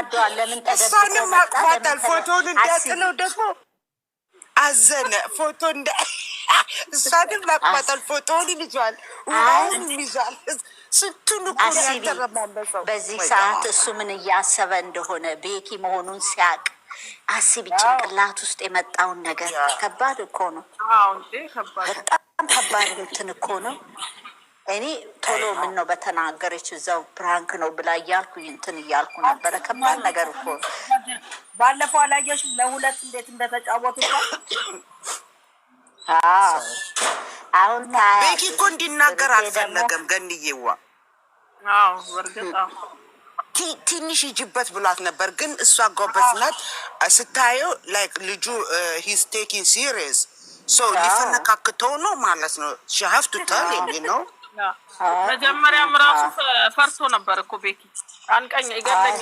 ተናዷል። ለምን ተደብቆ እሷንም አቅፏታል። ፎቶውን እንዲያጥለው ደግሞ አዘነ። ፎቶ እንደ እሷንም አቅፏታል። ፎቶውን ይዟል፣ ውሃውን ይዟል። ስንቱን እኮ ያተረማመሰው። በዚህ ሰዓት እሱ ምን እያሰበ እንደሆነ ቤኪ መሆኑን ሲያቅ አስቢ። ጭንቅላት ውስጥ የመጣውን ነገር ከባድ እኮ ነው። በጣም ከባድ እንትን እኮ ነው። እኔ ቶሎ ምን ነው በተናገረች እዛው ፕራንክ ነው ብላ እያልኩ እንትን እያልኩ ነበረ። ከባድ ነገር እኮ ባለፈው አላየሽ ለሁለት እንዴት እንደተጫወቱ። አሁን ቤኪ እኮ እንዲናገር አልፈለገም። ገንዬዋ ትንሽ ይጅበት ብሏት ነበር፣ ግን እሷ ጎበዝ ናት። ስታየው ላይክ ልጁ ሂስ ቴኪንግ ሲሪየስ ሶ ሊፈነካክተው ነው ማለት ነው። ሺ ሃቭ ቱ ቴል ሂም ነው። መጀመሪያም ራሱ ፈርቶ ነበር እኮ ቤኪ አንቀኝ ይገለኝ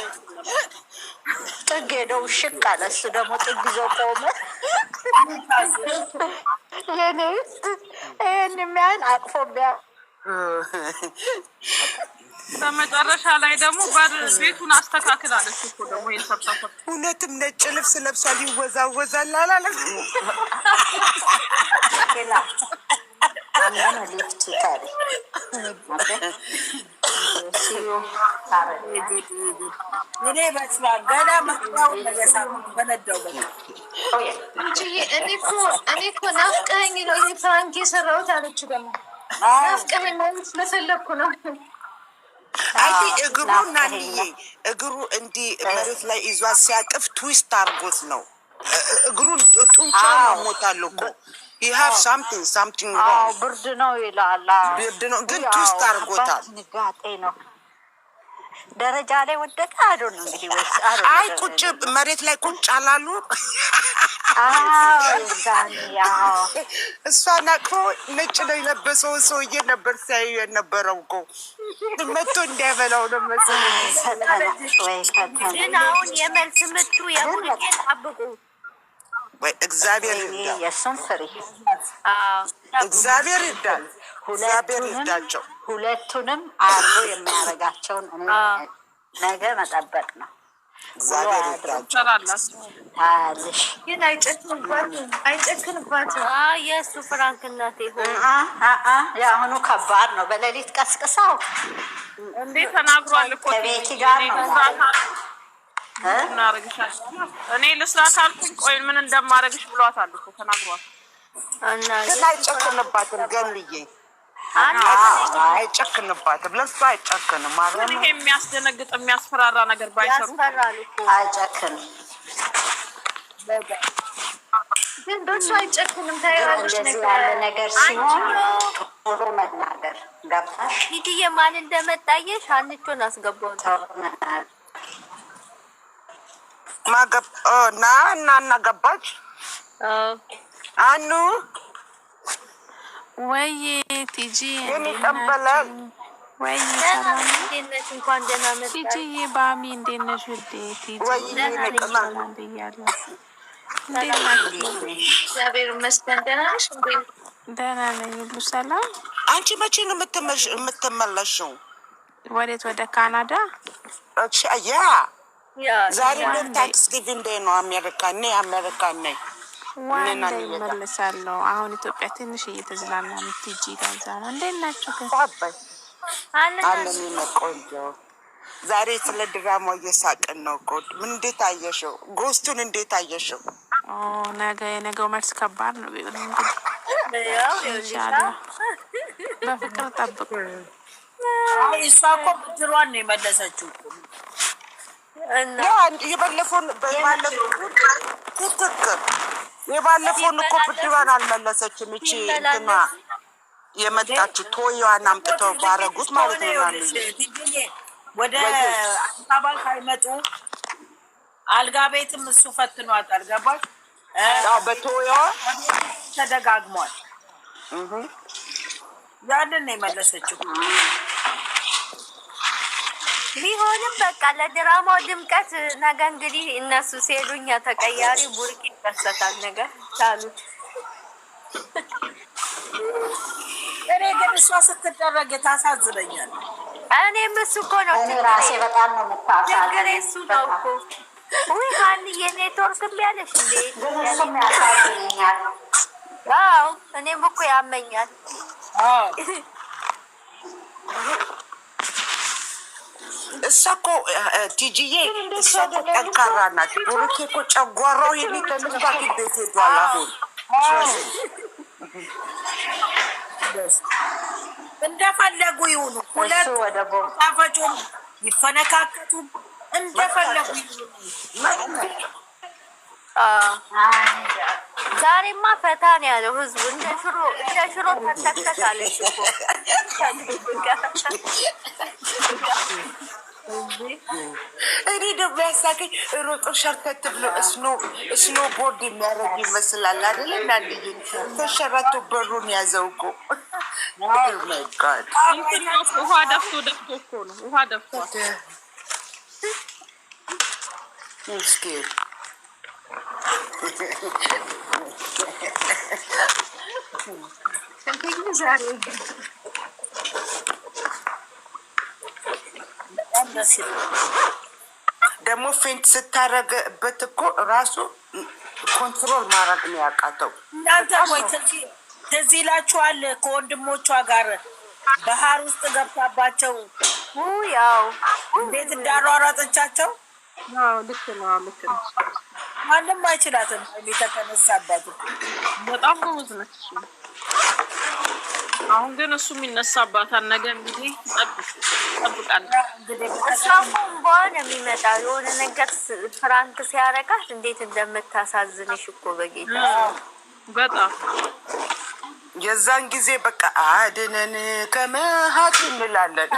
ጥግ ሄደው ሽቅ አለ። እሱ ደግሞ ጥግ ይዞ ቆመ። ይህን የሚያህል አቅፎ ቢያ በመጨረሻ ላይ ደግሞ ቤቱን አስተካክላለች እኮ ደግሞ ይሰብሰብ። እውነትም ነጭ ልብስ ለብሷል፣ ይወዛወዛል አላለም? እኔ በስመአብ ገና መጥራው ለገሳሙ በነዳው እኔ እኮ ናፍቀኸኝ ነው ይሄ ፍራንክ የሰራሁት አለች። ደግሞ ናፍቀኸኝ ማለት ስለፈለኩ ነው። አይ እግሩ ናንዬ እግሩ እንዲህ መሬት ላይ ይዟት ሲያቅፍ ትዊስት አርጎት ነው። እግሩን ጡንቻ ሞታል እኮ ይሃፍ ሳምቲንግ ብርድ ነው ይላል። ብርድ ነው ግን ትዊስት አርጎታል። ንጋጤ ነው። ደረጃ ላይ ወደቀ አይደል ነው እንግዲህ ወይስ አይ ቁጭ መሬት ላይ ቁጭ አላሉ። እሷን አቅፎ ነጭ ነው የለበሰው ሰውዬ ነበር ሲያዩ የነበረው እኮ መቶ እንዲያበላው ነው መሰለኝ። ግን አሁን የመልስ ምቱ የቡድን ጠብቁ። ወይ እግዚአብሔር ይርዳል። የሱን ፍሪ እግዚአብሔር ይርዳል። እግዚአብሔር ይርዳቸው። ሁለቱንም አርጎ የሚያረጋቸውን ነገ መጠበቅ ነው። እግዚአብሔር ይርዳቸው። ታያለሽ። ግን አይጨክንባትም። የእሱ ፍራንክ እናቴ ሆነ የአሁኑ ከባድ ነው። በሌሊት ቀስቅሳው እንዴት ተናግሯል እኮ ከቤኪ ጋር ነው እኔ ልስራ ካልኩኝ ቆይ ምን እንደማረግሽ ብሏታል እኮ ተናግሯል። ግን አይጨክንባትም። ገንዬ አይጨክንባትም። ለእሱ አይጨክንም ማለት ነው። ይሄ የሚያስደነግጥ የሚያስፈራራ ነገር ባይሰሩ አይጨክንም። ግን በእሱ አይጨክንም። ታያለሽ ነገር ሲሆን ቶሎ መናገር ገባሽ? ሂድዬ ማን እንደመጣየሽ አንቾን አስገባው እና ገባች አኑ ወይ ቲጂ የሚቀበላል ወይ ሰላም እንደነሽ እንኳን ደህና መጣሽ ቲጂ ባሚ እንደነሽ ውዴ ቲጂ ወይ ሰላም ብያለሁ። እግዚአብሔር ይመስገን ደህና ነሽ እንዴ? ደህና ነኝ ሁሉ ሰላም። አንቺ መቼ ነው የምትመለሽው? ወዴት? ወደ ካናዳ? ዛሬ ታክስ ጊቪንግ ዴይ ነው። አሜሪካ ነኝ ዋና ይመለሳለሁ። አሁን ኢትዮጵያ ትንሽ እየተዝናና ነው። ቲጂ ጋዛ ነው። እንዴት ናችሁ? አለን ቆንጆ። ዛሬ ስለ ድራማው እየሳቅን ነው። ምን እንዴት አየሽው? ጎስቱን እንዴት አየሽው? ነገ የነገው መልስ ከባድ ነው ቢሆን እንግዲህ ኢንሻአላህ በፍቅር ጠብቁ። እሷ እኮ ብድሯን ነው የመለሰችው። የባለፈውን እኮ ብድሯን አልመለሰችም። እቺ እንትና የመጣችው ቶይዋን አምጥተው ባረጉት ማለት ነው። ወደ አዲስ አበባ ሳይመጡ አልጋ ቤትም እሱ ፈትኗታል። ገባሽ? በቶይዋ ተደጋግሟል። ያንን ነው የመለሰችው። ቢሆንም በቃ ለድራማው ድምቀት ነገ እንግዲህ እነሱ ሲሄዱኛ ተቀያሪ ቡርቂ ይከሰታል ነገር ታሉት። እኔ ግን እሷ ስትደረግ ታሳዝነኛል። እኔም እሱ እኮ ነው እኔ ራሴ በጣም ነው ችግሬ የምታሳዝነኝ። እሱ ነው እኮ። ውይ ሀኒዬ ኔትወርክ እምቢ አለሽ እንዴ? ግን እሱም ያሳዝነኛል። አዎ እኔም እኮ ያመኛል። እሷ እኮ ቲጂዬ እሷ እኮ ጠንካራ ናት። ብሩኬ እኮ ጨጓራው የሚተነሳ ቤት ሄዷል አሁን እንደፈለጉ ይሁኑ። ሁለት ጣፋጩም ይፈነካከቱም እንደፈለጉ ይሁኑ። ዛሬማ ፈታ ነው ያለው ህዝቡ። እንደ ሽሮ ተንተከታለች እኮ እኔ ደግሞ ያሳገኝ ሮጦ ሸርተት ብሎ ስኖ ቦርድ የሚያደርግ ይመስላል አይደለ? እናንድዬ ተሸረቶ በሩን ያዘው እኮ ውሃ ደፍቶ እኮ ነው። ውሃ ደፍቷል። ምስኪን ደግሞ ፌንት ስታረግበት እኮ ራሱ ኮንትሮል ማድረግ ነው ያቃተው። እናንተ ቆይ ትዝ ይላችኋል ከወንድሞቿ ጋር ባህር ውስጥ ገብታባቸው ያው እንዴት እንዳሯሯጠቻቸው። ልክ ነው፣ ልክ ነው። ማንም አይችላትም። የተነሳባት በጣም ጎበዝ ነች። አሁን ግን እሱ የሚነሳባታል። ነገ እንግዲህ ጠብቃለሁ። እሷም እንኳን የሚመጣው የሆነ ነገር ፍራንክ ሲያረጋት እንዴት እንደምታሳዝንሽ እኮ በጌታ በጣም የዛን ጊዜ በቃ አድነን ከመሀት እንላለን።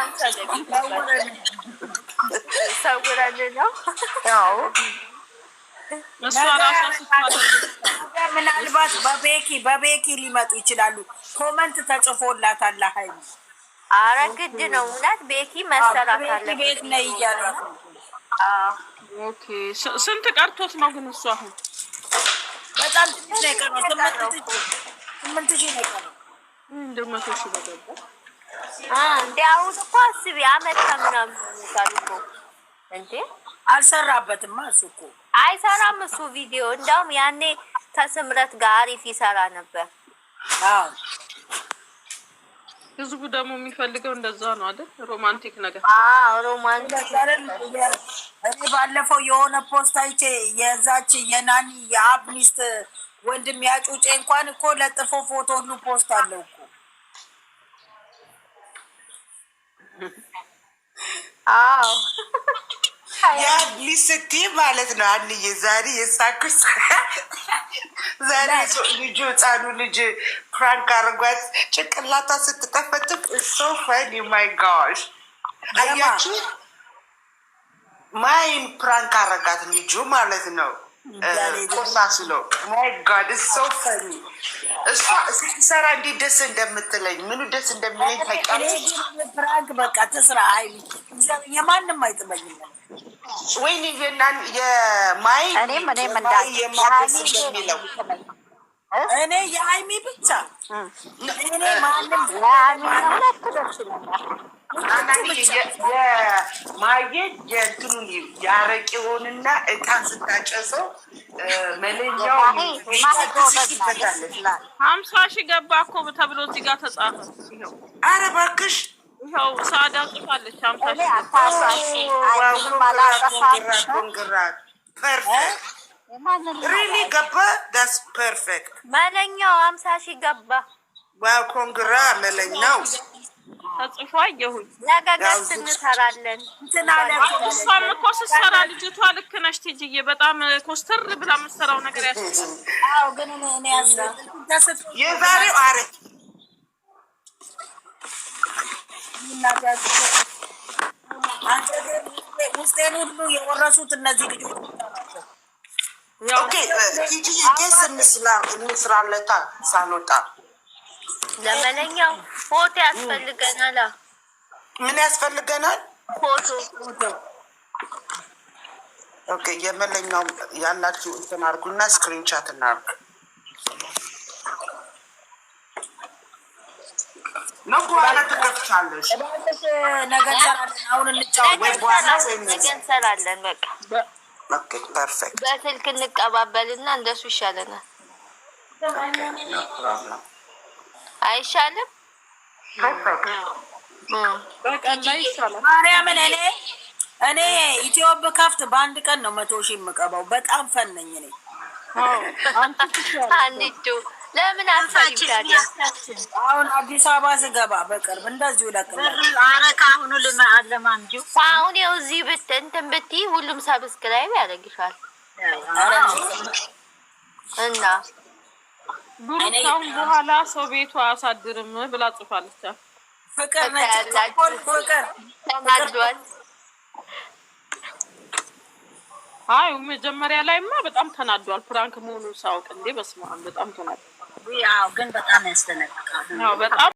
ሰውረን ነው ያው ምናልባት በቤኪ ሊመጡ ይችላሉ። ኮመንት ተጽፎላታል። ሀይል አረ ግድ ነው እውነት ቤኪ መሰራት አለበት። ቤት ነይ እያሉ ኦኬ። ስንት ቀርቶት ነው ግን እሱ አሁን? በጣም ትንሽ ነው የቀረው። 8,000 ነው የቀረው። እንደው 100,000 በገባ እንዴ አሁን እኮ አስቢ አመት ከምናምን ይታሉ እኮ እንዴ አልሰራበትም። እሱ እኮ አይሰራም እሱ ቪዲዮ። እንደውም ያኔ ከስምረት ጋር አሪፍ ይሰራ ነበር። ህዝቡ ደግሞ የሚፈልገው እንደዛ ነው አይደል? ሮማንቲክ ነገር። ሮማንቲክ። እኔ ባለፈው የሆነ ፖስት አይቼ የዛች የናኒ የአብ ሚስት ወንድም ያጩጬ እንኳን እኮ ለጥፎ ፎቶ ሁሉ ፖስት አለው እኮ። አዎ የሊስቲ ማለት ነው። አንዬ ዛሬ የሳኩስ ዛሬ ልጁ ህፃኑ ልጅ ፕራንክ አርጓት ጭንቅላቷ ስትጠፈጥፍ እሶ ፈኒ ማይ ጋሽ አያችሁ፣ ማይን ፕራንክ አረጋት ልጁ ማለት ነው። ቆሳስሎ ማይ ጋድ እሶ ፈኒ። እሷ ስትሰራ እንዴት ደስ እንደምትለኝ ምኑ ደስ እንደሚለኝ ታውቂያለሽ። ፕራንክ በቃ ትስራ። አይ የማንም አይጥመኝም። ወይኔ የማይ እኔም የማደስ እንደሚለው እኔ የሀይሚ ብቻ እኔ ማንም የማየ የእንትኑን ያረቂውንና እጣን ስታጨሰው መለኛው 50,000 ገባ እኮ ተብሎ እዚህ ጋር ተጻፈ። ይኸው ኧረ እባክሽ ይኸው ሳዳ ጽፋለች። 50,000 ኮንግራት ፐርፌክት ሪሊ ገባ። ዳስ ፐርፌክት መለኛው 50,000 ገባ። ዋው ኮንግራ መለኛው ተጽፎ አየሁኝ። ነገ ገስ እንሰራለን። እሷም እኮ ስትሰራ ልጅቷ ልክ ነሽ ትጅዬ። በጣም ኮስተር ብላ የምትሰራው ነገር ያስፈልጋል። አዎ ግን እኔ የዛሬው አሪፍ ውስጤን ሁሉ የወረሱት እነዚህ ልጆች። ኦኬ ቲጂ ጌስ እንስራለታ ሳንወጣ ለመለኛው ፎቶ ያስፈልገናል። ምን ያስፈልገናል? ፎቶ። ኦኬ የመለኛው ያላችሁ እንትን አድርጉና ስክሪንሻት እናድርግ ነው። በኋላ ትቻለሽ። ነገ እንሰራለን። አሁን እንጫወት ነገ እንሰራለን። በቃ ኦኬ ፐርፌክት። በስልክ እንቀባበልና እንደሱ ይሻለናል። አይሻልም? ማርያምን እኔ ኢትዮብ ከፍት በአንድ ቀን ነው 100,000 የምቀባው። በጣም ፈነኝ እኔ አንቺ ለምን አልፋችሁታል? አሁን አዲስ አበባ ስገባ በቅርብ እንደዚሁ ይለቅላል። ኧረ ከአሁኑ ለማንጁ አሁን ያው እዚህ እንትን ብትይ ሁሉም ሰብስክራይብ ያደርግሻል እና ብሩካውን በኋላ ሰው ቤቱ አያሳድርም ብላ ጽፋለች። ፍቅር ነች ፍቅር ተናዷል። አይ መጀመሪያ ላይማ በጣም ተናዷል። ፕራንክ መሆኑን ሳውቅ እንዴ በስመ አብ በጣም ተናዷል። ያው ግን በጣም ያስደነግጣል። ያው በጣም